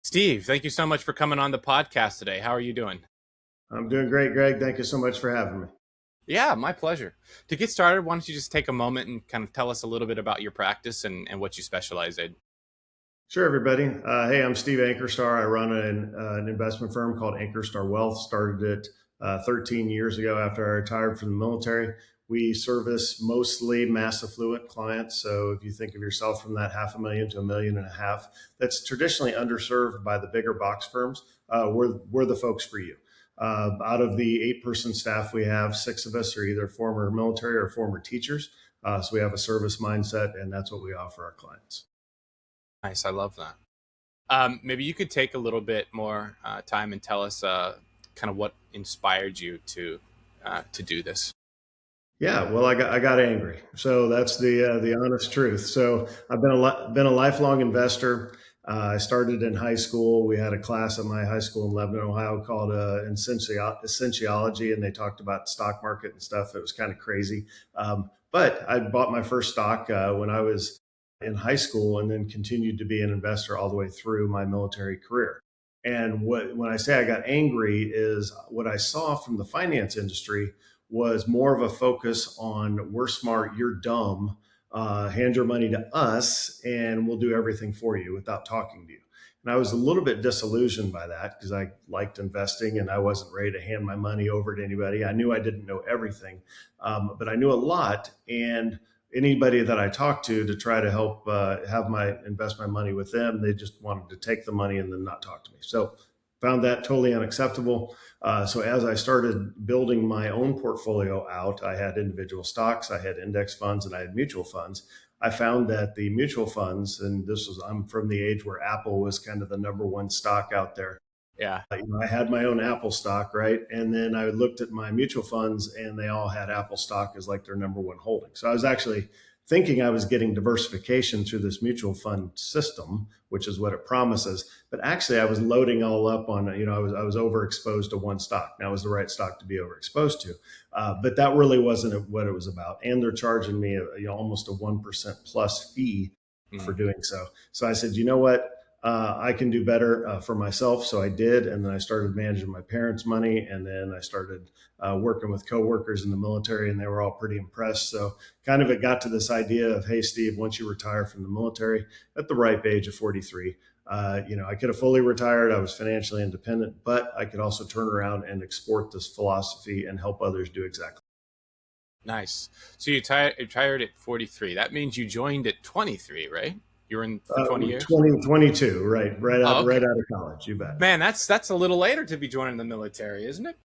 Steve, thank you so much for coming on the podcast today. How are you doing? I'm doing great, Greg. Thank you so much for having me. Yeah, my pleasure. To get started, why don't you just take a moment and kind of tell us a little bit about your practice and what you specialize in? Sure, everybody. Hey, I'm Steve Ankerstar. I run an investment firm called Ankerstar Wealth. Started it 13 years ago after I retired from the military. We service mostly mass affluent clients. So if you think of yourself from that 500,000 to 1.5 million, that's traditionally underserved by the bigger box firms. We're the folks for you. Out of the 8-person staff we have, 6 of us are either former military or former teachers. So we have a service mindset, and that's what we offer our clients. Nice, I love that. Maybe you could take a little bit more time and tell us kind of what inspired you to do this. Yeah, well, I got angry. So that's the honest truth. So I've been a lifelong investor. I started in high school. We had a class at my high school in Lebanon, Ohio, called Essentiology, and they talked about stock market and stuff. It was kind of crazy. But I bought my first stock when I was in high school, and then continued to be an investor all the way through my military career. And when I say I got angry is what I saw from the finance industry was more of a focus on we're smart, you're dumb, hand your money to us and we'll do everything for you without talking to you. And I was a little bit disillusioned by that because I liked investing and I wasn't ready to hand my money over to anybody. I knew I didn't know everything, but I knew a lot. And anybody that I talked to try to help invest my money with them, they just wanted to take the money and then not talk to me. So found that totally unacceptable. So as I started building my own portfolio out, I had individual stocks, I had index funds, and I had mutual funds. I found that the mutual funds, and I'm from the age where Apple was kind of the number one stock out there. Yeah. I had my own Apple stock, right? And then I looked at my mutual funds and they all had Apple stock as like their number one holding. So I was actually thinking I was getting diversification through this mutual fund system, which is what it promises. But actually I was loading all up on, I was overexposed to one stock. That was the right stock to be overexposed to. But that really wasn't what it was about. And they're charging me almost a 1% plus fee for doing so. So I said, you know what? I can do better for myself. So I did. And then I started managing my parents' money. And then I started working with coworkers in the military, and they were all pretty impressed. So kind of it got to this idea of, hey, Steve, once you retire from the military at the ripe age of 43, I could have fully retired. I was financially independent, but I could also turn around and export this philosophy and help others do exactly. Nice. So you retired at 43. That means you joined at 23, right? You were in for 20 years? 2022, right Oh, okay. out of college, you bet. Man, that's a little later to be joining the military, isn't it?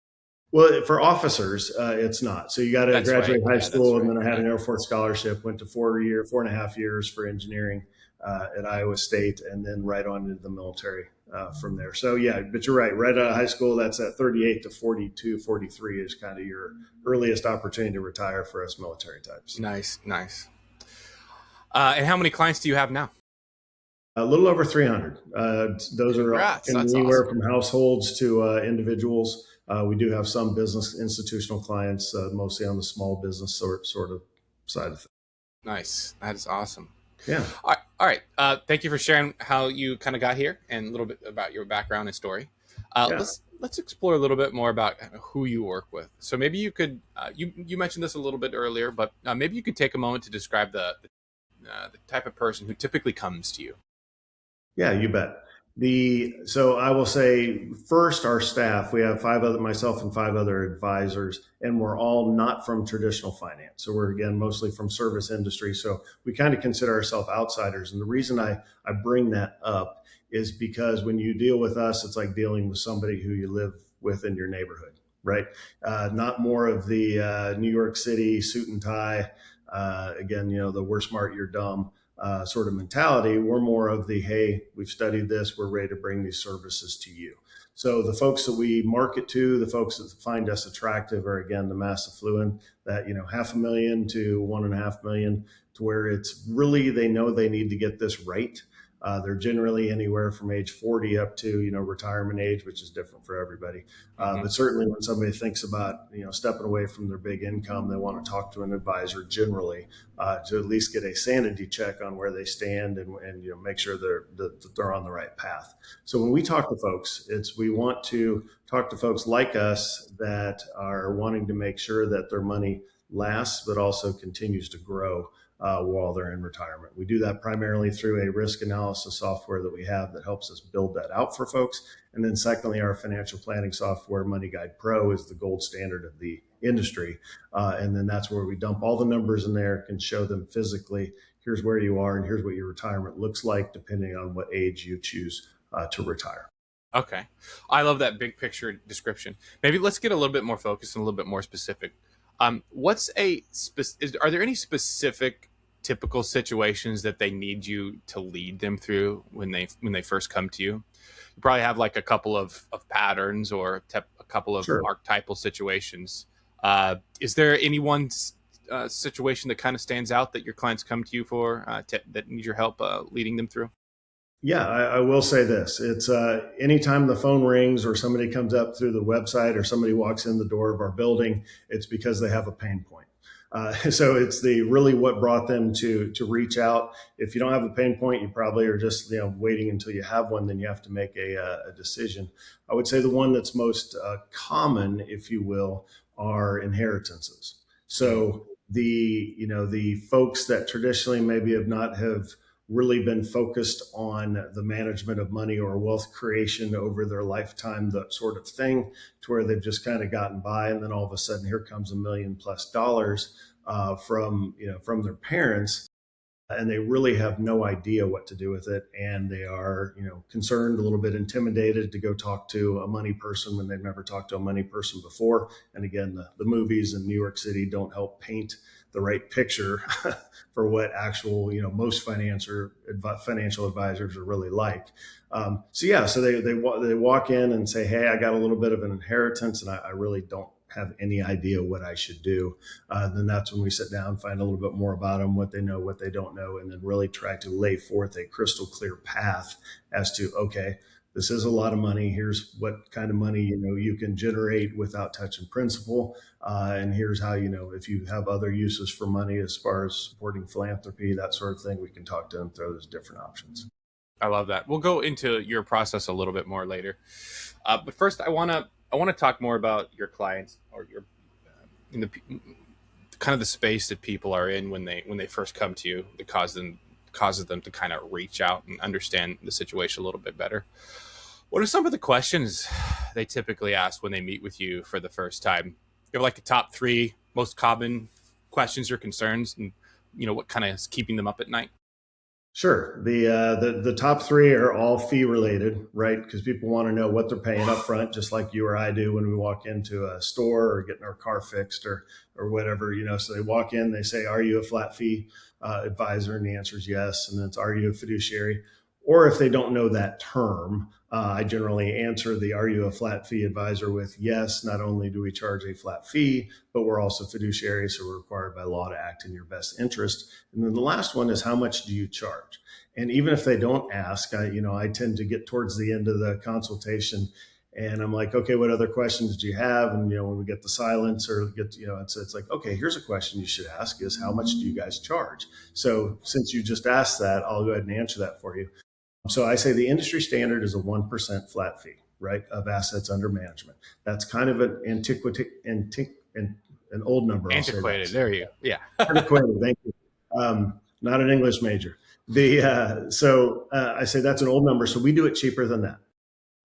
Well, for officers, it's not. So you got to That's graduate right. high Yeah, that's school, and right. then I had Yeah. an Air Force scholarship. Went to 4.5 years for engineering at Iowa State, and then right on into the military from there. So yeah, but you're right. Right out of high school, that's at 38 to 42, 43 is kind of your earliest opportunity to retire for us military types. Nice, nice. And how many clients do you have now? A little over 300. Those are Congrats. That's anywhere awesome. from households to individuals. We do have some business institutional clients, mostly on the small business sort of side of things. Nice. That is awesome. Yeah. All right. Thank you for sharing how you kind of got here and a little bit about your background and story. Yeah. Let's explore a little bit more about who you work with. So maybe you could you mentioned this a little bit earlier, but maybe you could take a moment to describe the type of person who typically comes to you. Yeah, you bet. So I will say first, our staff, we have myself and 5 other advisors, and we're all not from traditional finance. So we're again, mostly from service industry. So we kind of consider ourselves outsiders. And the reason I bring that up is because when you deal with us, it's like dealing with somebody who you live with in your neighborhood, right? Not more of the New York City suit and tie. Again, the we're smart, you're dumb sort of mentality. We're more of the, hey, we've studied this, we're ready to bring these services to you. So the folks that we market to, the folks that find us attractive are, again, the mass affluent, that, 500,000 to 1.5 million, to where it's really, they know they need to get this right. They're generally anywhere from age 40 up to, retirement age, which is different for everybody. Hmm. But certainly when somebody thinks about, stepping away from their big income, they want to talk to an advisor generally to at least get a sanity check on where they stand and make sure that they're on the right path. So when we talk to folks, we want to talk to folks like us that are wanting to make sure that their money lasts, but also continues to grow while they're in retirement. We do that primarily through a risk analysis software that we have that helps us build that out for folks. And then secondly, our financial planning software, Money Guide Pro, is the gold standard of the industry. And then that's where we dump all the numbers in there, can show them physically, here's where you are and here's what your retirement looks like, depending on what age you choose to retire. Okay. I love that big picture description. Maybe let's get a little bit more focused and a little bit more specific. Are there any specific typical situations that they need you to lead them through when they first come to you? You probably have like a couple of patterns or a couple of Sure. archetypal situations. Is there any one situation that kind of stands out that your clients come to you for that needs your help leading them through? Yeah, I will say this. It's anytime the phone rings or somebody comes up through the website or somebody walks in the door of our building, it's because they have a pain point. So it's the really what brought them to reach out. If you don't have a pain point, you probably are just waiting until you have one. Then you have to make a decision. I would say the one that's most common, if you will, are inheritances. So the folks that traditionally maybe have really been focused on the management of money or wealth creation over their lifetime, that sort of thing, to where they've just kind of gotten by, and then all of a sudden here comes $1 million+ from their parents, and they really have no idea what to do with it, and they are concerned, a little bit intimidated to go talk to a money person when they've never talked to a money person before. And again, the movies in New York City don't help paint the right picture for what actual most financial advisors are really like. So they walk in and say, hey, I got a little bit of an inheritance and I really don't have any idea what I should do. Then that's when we sit down, find a little bit more about them, what they know, what they don't know, and then really try to lay forth a crystal clear path as to, okay, this is a lot of money. Here's what kind of money you can generate without touching principal, and here's how if you have other uses for money as far as supporting philanthropy, that sort of thing. We can talk to them through those different options. I love that. We'll go into your process a little bit more later, but first, I want to talk more about your clients or your in the kind of the space that people are in when they first come to you that causes them to kind of reach out and understand the situation a little bit better. What are some of the questions they typically ask when they meet with you for the first time? You have like the top three most common questions or concerns, and what kind of is keeping them up at night. Sure. The top three are all fee related, right? Because people want to know what they're paying up front, just like you or I do when we walk into a store or getting our car fixed or whatever. So they walk in, they say, "Are you a flat fee advisor?" And the answer is yes. And then it's, "Are you a fiduciary?" Or if they don't know that term, I generally answer the "Are you a flat fee advisor?" with yes. Not only do we charge a flat fee, but we're also fiduciary, so we're required by law to act in your best interest. And then the last one is, how much do you charge? And even if they don't ask, I tend to get towards the end of the consultation and I'm like, okay, what other questions do you have? And, when we get the silence or it's like, okay, here's a question you should ask is, how much do you guys charge? So since you just asked that, I'll go ahead and answer that for you. So I say the industry standard is a 1% flat fee, right, of assets under management. That's kind of an old number. I'll say Antiquated. that. There you go. Yeah. Antiquated. Thank you. Not an English major. I say that's an old number. So we do it cheaper than that.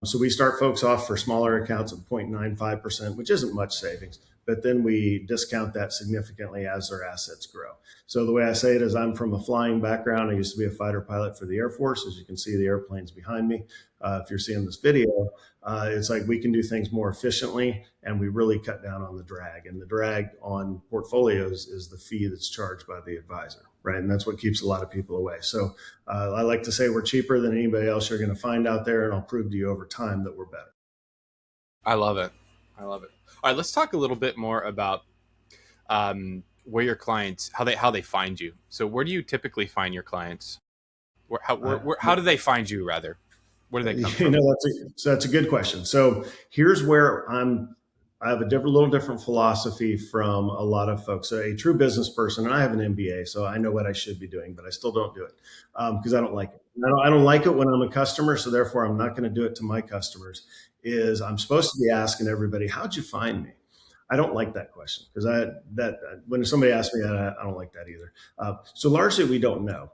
So we start folks off for smaller accounts of 0.95%, which isn't much savings, but then we discount that significantly as their assets grow. So the way I say it is, I'm from a flying background. I used to be a fighter pilot for the Air Force. As you can see, the airplanes behind me. If you're seeing this video, it's like we can do things more efficiently and we really cut down on the drag. And the drag on portfolios is the fee that's charged by the advisor, right? And that's what keeps a lot of people away. So I like to say we're cheaper than anybody else you're going to find out there, and I'll prove to you over time that we're better. I love it. I love it. All right, let's talk a little bit more about where your clients, how they find you. So where do you typically find your clients? How do they find you? Rather, where do they come You from? know, that's a good question. So here's where I have a little different philosophy from a lot of folks. So a true business person, and I have an MBA, so I know what I should be doing, but I still don't do it because I don't like it. I don't like it when I'm a customer, so therefore I'm not going to do it to my customers. Is I'm supposed to be asking everybody, "How'd you find me?" I don't like that question because when somebody asks me that, I don't like that either. So largely we don't know.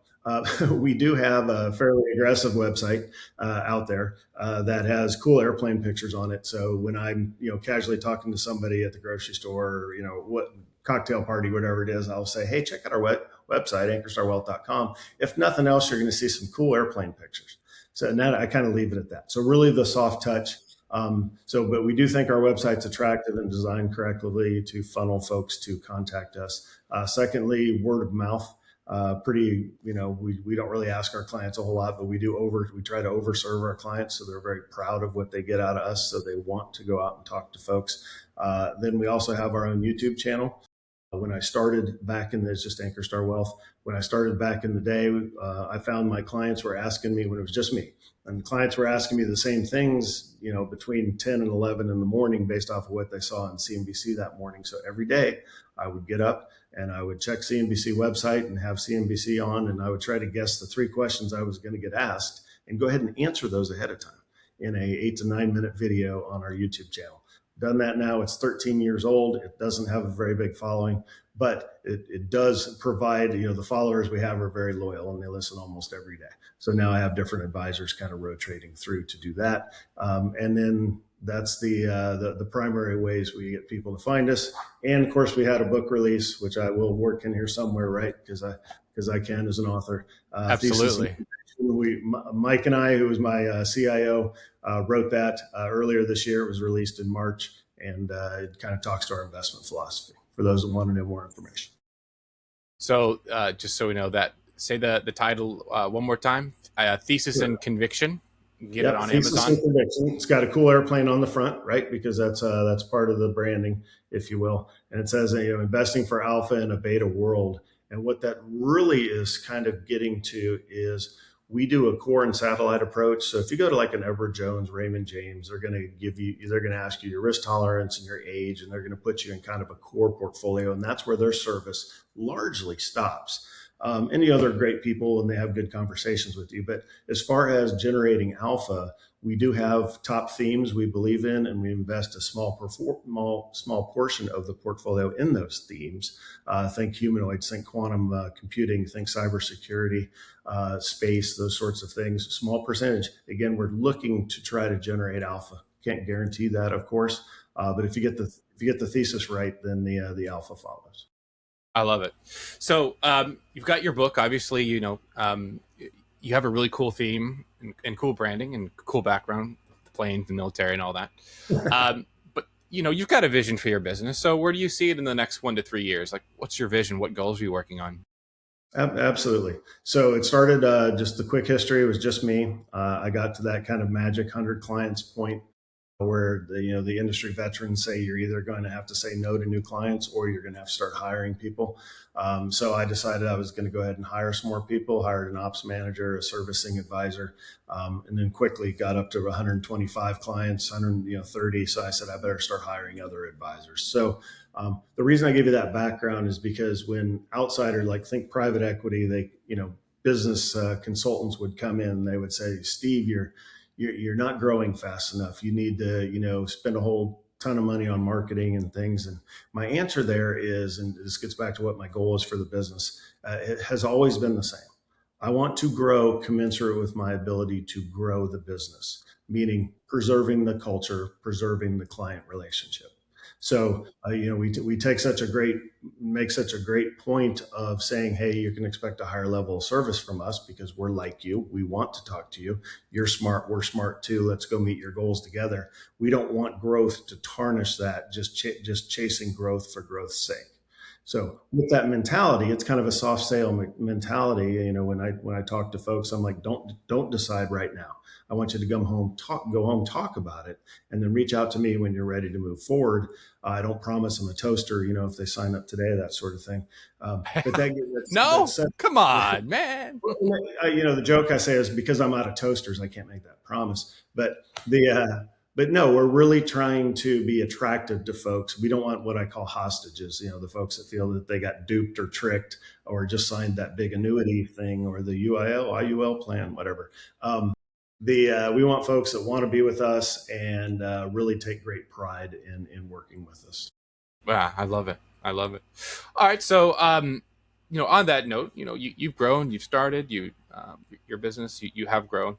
We do have a fairly aggressive website out there that has cool airplane pictures on it. So when I'm casually talking to somebody at the grocery store, or what cocktail party, whatever it is, I'll say, hey, check out our website, ankerstarwealth.com. If nothing else, you're going to see some cool airplane pictures. So and that I kind of leave it at that. So really the soft touch. But we do think our website's attractive and designed correctly to funnel folks to contact us. Secondly, word of mouth. We don't really ask our clients a whole lot, but we try to overserve our clients. So they're very proud of what they get out of us. So they want to go out and talk to folks. Then we also have our own YouTube channel. When I started back in it's just Ankerstar Wealth. When I started back in the day, I found my clients were asking me when it was just me, and the clients were asking me the same things, between 10 and 11 in the morning based off of what they saw on CNBC that morning. So every day I would get up and I would check CNBC website and have CNBC on, and I would try to guess the three questions I was going to get asked and go ahead and answer those ahead of time in a 8 to 9 minute video on our YouTube channel. Done that now. It's 13 years old. It doesn't have a very big following, but it does provide, the followers we have are very loyal and they listen almost every day. So now I have different advisors kind of rotating through to do that. And then that's the primary ways we get people to find us. And of course, we had a book release, which I will work in here somewhere, right? Because I can as an author. Absolutely. Mike and I, who was my CIO, wrote that earlier this year. It was released in March, and it kind of talks to our investment philosophy for those that want to know more information. So, just so we know that, say the title one more time: Thesis Sure. and Conviction. Get it Yep, on thesis Amazon. and conviction. It's got a cool airplane on the front, right? Because that's part of the branding, if you will. And it says, investing for alpha in a beta world. And what that really is kind of getting to is we do a core and satellite approach. So if you go to like an Edward Jones, Raymond James, they're going to ask you your risk tolerance and your age, and they're going to put you in kind of a core portfolio. And that's where their service largely stops. And they're great people and they have good conversations with you. But as far as generating alpha, we do have top themes we believe in, and we invest a small portion of the portfolio in those themes. Think humanoids, think quantum computing, think cybersecurity, space, those sorts of things. Small percentage. Again, we're looking to try to generate alpha. Can't guarantee that, of course, but if you get the thesis right, then the alpha follows. I love it. So, you've got your book. Obviously, you have a really cool theme and cool branding and cool background, the planes, the military, and all that. But you've got a vision for your business. So, where do you see it in the next 1 to 3 years? Like, what's your vision? What goals are you working on? Absolutely. So it started, just the quick history. It was just me. I got to that kind of magic 100 clients point where the industry veterans say you're either going to have to say no to new clients or you're going to have to start hiring people. So I decided I was going to go ahead and hire some more people, hired an ops manager, a servicing advisor, and then quickly got up to 125 clients, 130. So I said, I better start hiring other advisors. So the reason I give you that background is because when outsiders, like think private equity, business consultants would come in, they would say, Steve, you're not growing fast enough. You need to, spend a whole ton of money on marketing and things. And my answer there is, and this gets back to what my goal is for the business, it has always been the same. I want to grow commensurate with my ability to grow the business, meaning preserving the culture, preserving the client relationship. So, we make such a great point of saying, hey, you can expect a higher level of service from us because we're like you. We want to talk to you. You're smart. We're smart too. Let's go meet your goals together. We don't want growth to tarnish that, just chasing growth for growth's sake. So with that mentality, it's kind of a soft sale mentality. When I talk to folks, I'm like, don't decide right now. I want you to go home, talk about it, and then reach out to me when you're ready to move forward. I don't promise them a toaster, if they sign up today, that sort of thing. But No, said, come on, man. the joke I say is because I'm out of toasters, I can't make that promise. But no, we're really trying to be attractive to folks. We don't want what I call hostages, the folks that feel that they got duped or tricked or just signed that big annuity thing or the IUL plan, whatever. We want folks that want to be with us and really take great pride in working with us. Yeah, I love it. I love it. All right, so on that note, you've grown, you've started, your business, you have grown,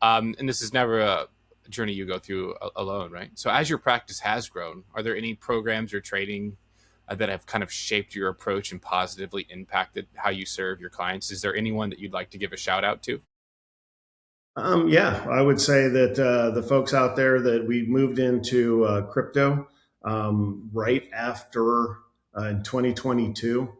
and this is never a journey you go through alone, right? So as your practice has grown, are there any programs or training that have kind of shaped your approach and positively impacted how you serve your clients? Is there anyone that you'd like to give a shout out to? Yeah, I would say that the folks out there that we moved into crypto right after in 2022.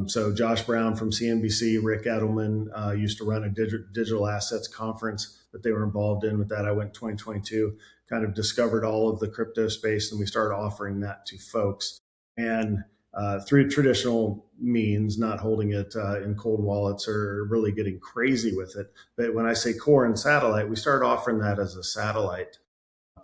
So Josh Brown from CNBC, Rick Edelman used to run a digital assets conference that they were involved in. With that, I went in 2022, kind of discovered all of the crypto space, and we started offering that to folks. And through traditional means, not holding it in cold wallets or really getting crazy with it. But when I say core and satellite, we started offering that as a satellite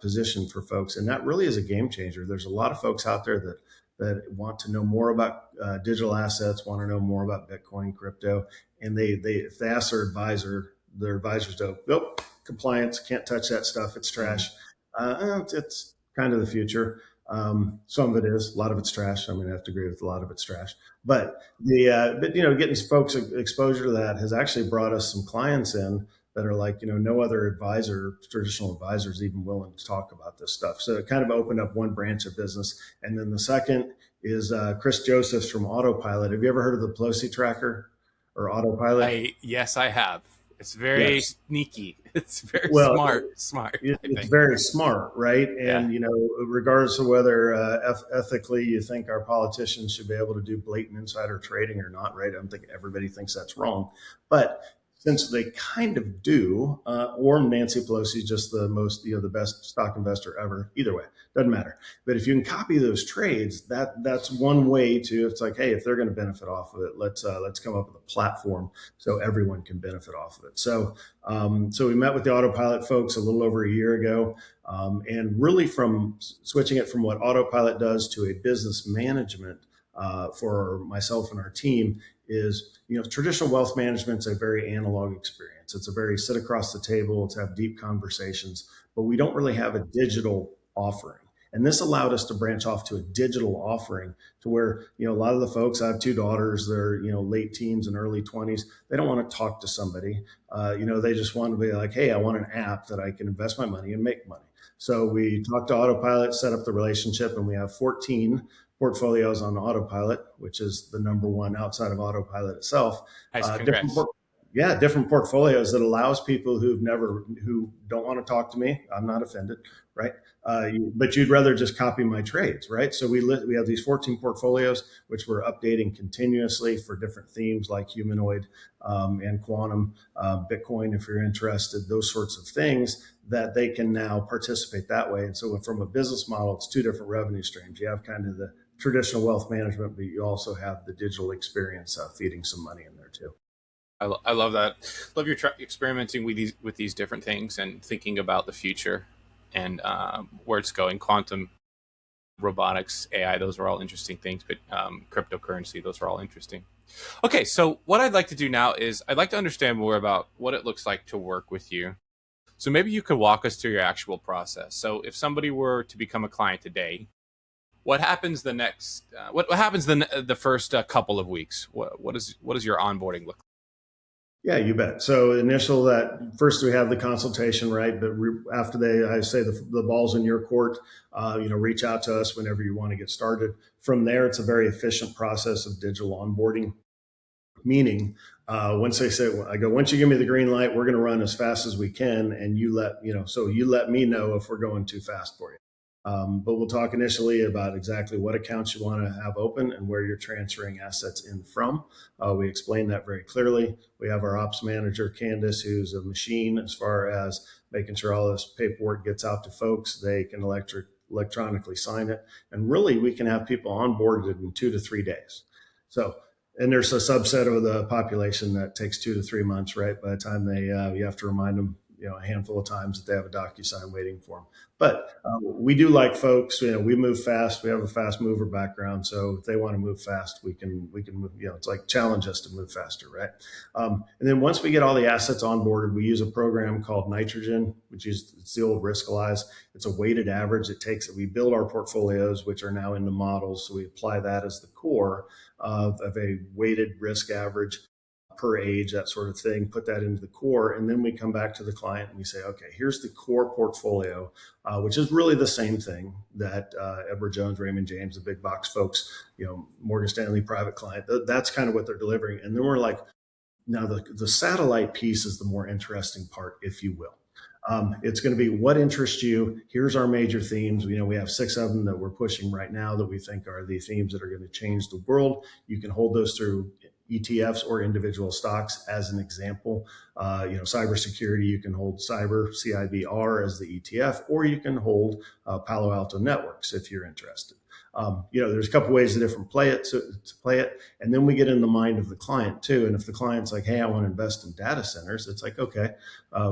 position for folks, and that really is a game changer. There's a lot of folks out there that want to know more about digital assets, want to know more about Bitcoin, crypto, and they if they ask their advisors don't. Nope, compliance, can't touch that stuff. It's trash. It's kind of the future. Some of it is, a lot of it's trash. I mean, I have to agree with a lot of it's trash. But getting folks exposure to that has actually brought us some clients in that are like, no other traditional advisor is even willing to talk about this stuff. So it kind of opened up one branch of business. And then the second is Chris Josephs from Autopilot. Have you ever heard of the Pelosi tracker or Autopilot? Yes, I have. It's very Yes. sneaky. It's very Well, smart, I it's think. very smart, right? Yeah. And regardless of whether ethically you think our politicians should be able to do blatant insider trading or not, right? I don't think everybody thinks that's wrong, but since they kind of do, or Nancy Pelosi is just the most, the best stock investor ever. Either way, doesn't matter. But if you can copy those trades, that's one way to. It's like, hey, if they're going to benefit off of it, let's come up with a platform so everyone can benefit off of it. So we met with the Autopilot folks a little over a year ago, and really from switching it from what Autopilot does to a business management for myself and our team is, traditional wealth management is a very analog experience. It's a very sit across the table, it's have deep conversations, but we don't really have a digital offering. And this allowed us to branch off to a digital offering to where, a lot of the folks, I have two daughters, they're, late teens and early 20s. They don't want to talk to somebody. They just want to be like, hey, I want an app that I can invest my money and make money. So we talked to Autopilot, set up the relationship, and we have 14 portfolios on Autopilot, which is the number one outside of Autopilot itself. Nice. Different Congrats. different portfolios that allows people who don't want to talk to me. I'm not offended, right? But you'd rather just copy my trades, right? So we have these 14 portfolios, which we're updating continuously for different themes like humanoid and quantum, Bitcoin, if you're interested, those sorts of things that they can now participate that way. And so from a business model, it's two different revenue streams. You have kind of the traditional wealth management, but you also have the digital experience feeding some money in there too. I love that. Love your experimenting with these different things and thinking about the future and where it's going. Quantum, robotics, AI, those are all interesting things. But cryptocurrency, those are all interesting. Okay, so what I'd like to do now is I'd like to understand more about what it looks like to work with you. So maybe you could walk us through your actual process. So if somebody were to become a client today, what happens the next? What happens the first couple of weeks? What does your onboarding look like? Yeah, you bet. So initial that first we have the consultation, right? But after I say the ball's in your court. Reach out to us whenever you want to get started. From there, it's a very efficient process of digital onboarding. Meaning, once they say, I go, once you give me the green light, we're going to run as fast as we can, and you let me know if we're going too fast for you. But we'll talk initially about exactly what accounts you want to have open and where you're transferring assets in from. We explain that very clearly. We have our ops manager, Candace, who's a machine as far as making sure all this paperwork gets out to folks. They can electronically sign it. And really, we can have people onboarded in 2 to 3 days. So, and there's a subset of the population that takes 2 to 3 months, right? By the time you have to remind them, a handful of times that they have a DocuSign waiting for them. But we do like folks. We move fast. We have a fast mover background, so if they want to move fast, we can move. It's like challenge us to move faster, right? And then once we get all the assets onboarded, we use a program called Nitrogen, which is it's the old Riskalyze. It's a weighted average. We build our portfolios, which are now in the models, so we apply that as the core of a weighted risk average per age, that sort of thing, put that into the core. And then we come back to the client and we say, okay, here's the core portfolio, which is really the same thing that Edward Jones, Raymond James, the big box folks, Morgan Stanley private client, that's kind of what they're delivering. And then we're like, now the satellite piece is the more interesting part, if you will. It's going to be what interests you. Here's our major themes. We have 6 of them that we're pushing right now that we think are the themes that are going to change the world. You can hold those through ETFs or individual stocks as an example. Cybersecurity, you can hold cyber, CIBR as the ETF, or you can hold Palo Alto Networks if you're interested. There's a couple ways to play it. And then we get in the mind of the client too. And if the client's like, hey, I want to invest in data centers, it's like, okay,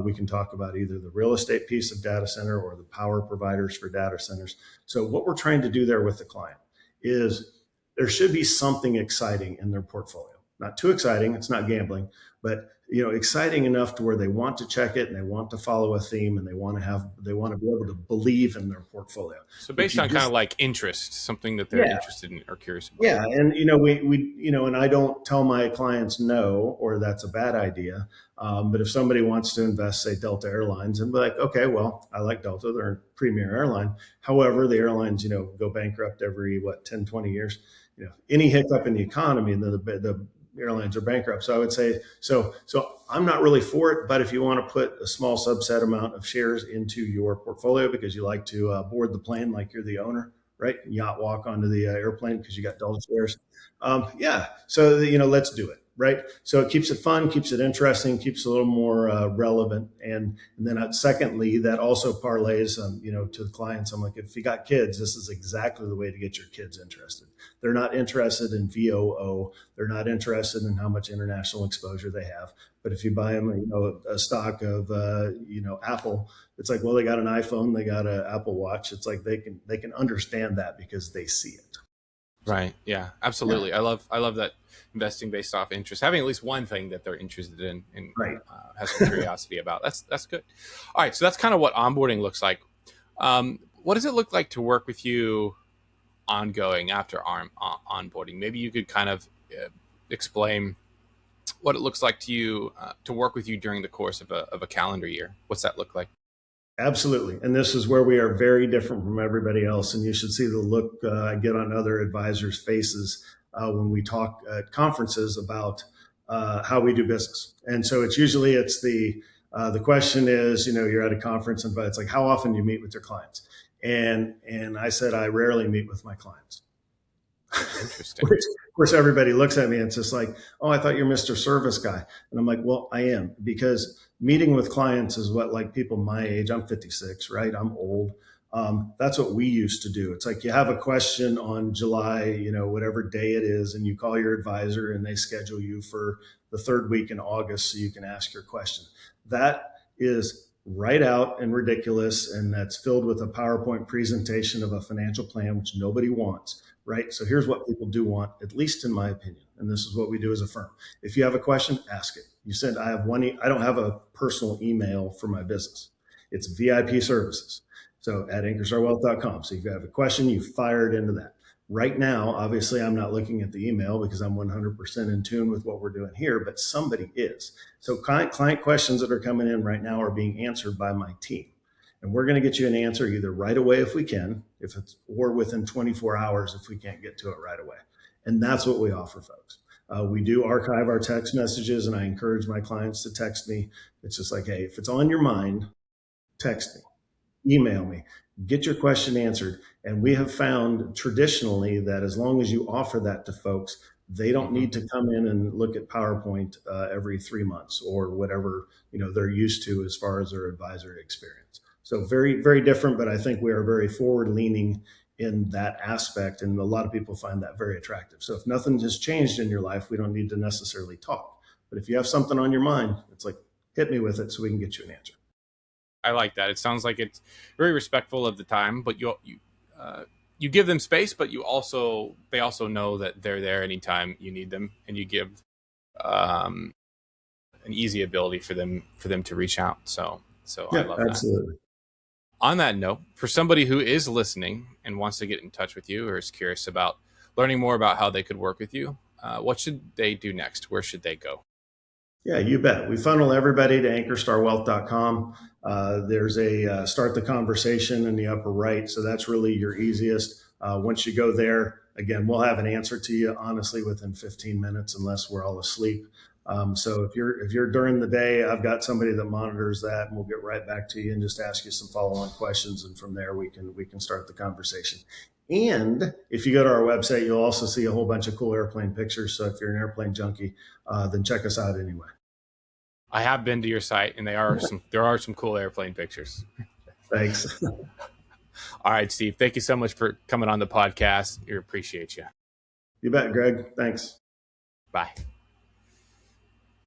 we can talk about either the real estate piece of data center or the power providers for data centers. So what we're trying to do there with the client is there should be something exciting in their portfolio. Not too exciting. It's not gambling, but exciting enough to where they want to check it and they want to follow a theme and they want to be able to believe in their portfolio. So based on kind of like interest, something that they're interested in or curious about. Yeah, and and I don't tell my clients no or that's a bad idea. But if somebody wants to invest, say Delta Airlines, and be like, okay, well, I like Delta, they're a premier airline. However, the airlines, go bankrupt every 10, 20 years. Any hiccup in the economy, and the airlines are bankrupt. So I would say, so I'm not really for it, but if you want to put a small subset amount of shares into your portfolio because you like to board the plane like you're the owner, right? Yacht walk onto the airplane because you got Delta shares. So let's do it. Right. So it keeps it fun, keeps it interesting, keeps it a little more relevant. And then secondly, that also parlays, to the clients. I'm like, if you got kids, this is exactly the way to get your kids interested. They're not interested in VOO. They're not interested in how much international exposure they have. But if you buy them, a stock of, Apple, it's like, well, they got an iPhone, they got an Apple Watch. It's like they can understand that because they see it. Right. Yeah, absolutely. Yeah. I love that investing based off interest, having at least one thing that they're interested in and right. Has some curiosity about. That's good. All right. So that's kind of what onboarding looks like. What does it look like to work with you ongoing after onboarding? Maybe you could kind of explain what it looks like to you to work with you during the course of a calendar year. What's that look like? Absolutely. And this is where we are very different from everybody else. And you should see the look I get on other advisors' faces when we talk at conferences about how we do business. And so it's the question is, you're at a conference and it's like, how often do you meet with your clients? And I said, I rarely meet with my clients. Interesting. Which, of course, everybody looks at me and it's just like, oh, I thought you're Mr. Service Guy. And I'm like, well, I am, because meeting with clients is what, like, people my age, I'm 56, right? I'm old. That's what we used to do. It's like you have a question on July, whatever day it is, and you call your advisor and they schedule you for the 3rd week in August so you can ask your question. That is right out and ridiculous, and that's filled with a PowerPoint presentation of a financial plan, which nobody wants. Right. So here's what people do want, at least in my opinion. And this is what we do as a firm. If you have a question, ask it. You said, I don't have a personal email for my business. It's VIP services. So at ankerstarwealth.com. So if you have a question, you fire it into that. Right now, obviously, I'm not looking at the email because I'm 100% in tune with what we're doing here, but somebody is. So client questions that are coming in right now are being answered by my team. And we're going to get you an answer either right away if we can, or within 24 hours if we can't get to it right away. And that's what we offer, folks. We do archive our text messages, and I encourage my clients to text me. It's just like, hey, if it's on your mind, text me. email me, get your question answered. And we have found traditionally that as long as you offer that to folks, they don't Mm-hmm. need to come in and look at PowerPoint every 3 months or whatever they're used to as far as their advisory experience. So very, very different, but I think we are very forward leaning in that aspect, and a lot of people find that very attractive. So if nothing has changed in your life, we don't need to necessarily talk. But if you have something on your mind, it's like, hit me with it so we can get you an answer. I like that. It sounds like it's very respectful of the time, but you give them space, but they also know that they're there anytime you need them, and you give um, an easy ability for them to reach out. So I Yeah, love that. absolutely. On that note, for somebody who is listening and wants to get in touch with you or is curious about learning more about how they could work with you, what should they do next? Where should they go? Yeah, you bet. We funnel everybody to ankerstarwealth.com. There's a start the conversation in the upper right. So that's really your easiest. Once you go there, again, we'll have an answer to you honestly within 15 minutes, unless we're all asleep. So if you're during the day, I've got somebody that monitors that, and we'll get right back to you and just ask you some follow-on questions, and from there we can start the conversation. And if you go to our website, you'll also see a whole bunch of cool airplane pictures. So if you're an airplane junkie, then check us out anyway. I have been to your site, and there are some cool airplane pictures. Thanks. All right, Steve. Thank you so much for coming on the podcast. We appreciate you. You bet, Greg. Thanks. Bye.